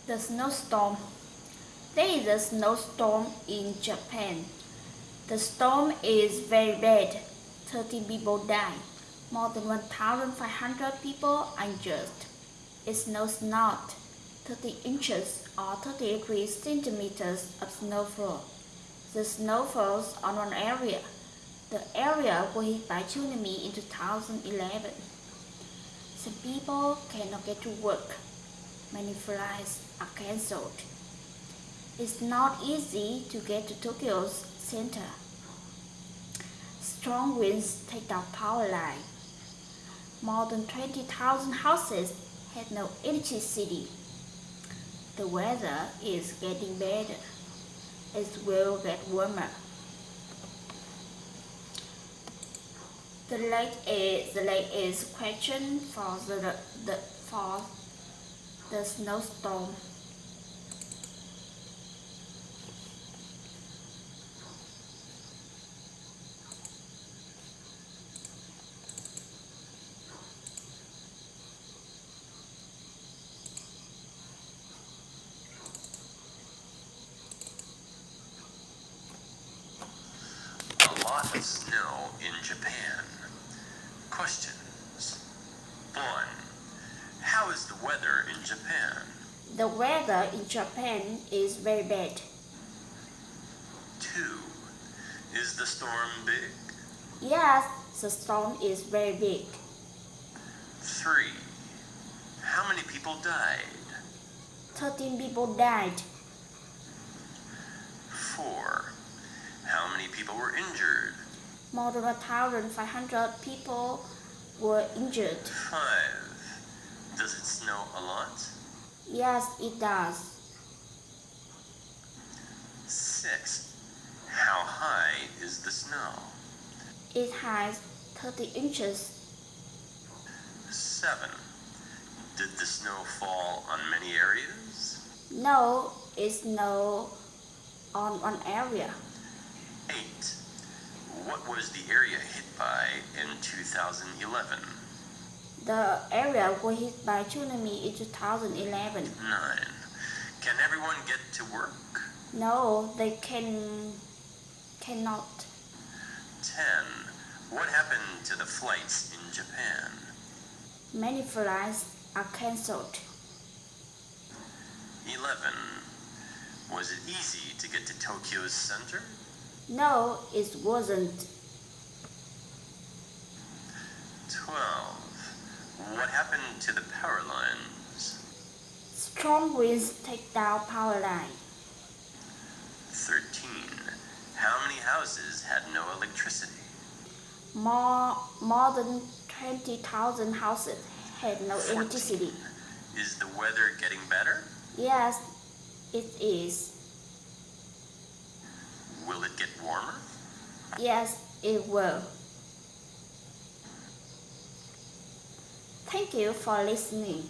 The snowstorm. There is a snowstorm in Japan. The storm is very bad. 13 people died. More than 1,500 people are injured. It snows not 30 inches or 33 centimeters of snowfall. The snow falls on one area. The area was hit by tsunami in 2011. Some people cannot get to work. Many flights are cancelled. It's not easy to get to Tokyo's center. Strong winds take down power lines. More than 20,000 houses have no electricity. The weather is getting better. It will get warmer. The lake is questioned for the snowstorm. A lot of snow in Japan. Questions. 1. How is the weather in Japan? The weather in Japan is very bad. 2. Is the storm big? Yes, the storm is very big. 3. How many people died? 13 people died. 4. How many people were injured? More than 1,500 people were injured. 5. Does it snow a lot? Yes, it does. 6. How high is the snow? It has 30 inches. 7. Did the snow fall on many areas? No, it snowed on one area. 8. What was the area hit by in 2011? The area was hit by tsunami in 2011. 9. Can everyone get to work? No, they cannot. 10. What happened to the flights in Japan? Many flights are cancelled. 11. Was it easy to get to Tokyo's center? No, it wasn't. 12. What happened to the power lines? Strong winds take down power line. 13. How many houses had no electricity? More than 20,000 houses had no 14. electricity. Is the weather getting better? Yes, it is. Will it get warmer? Yes, it will. Thank you for listening.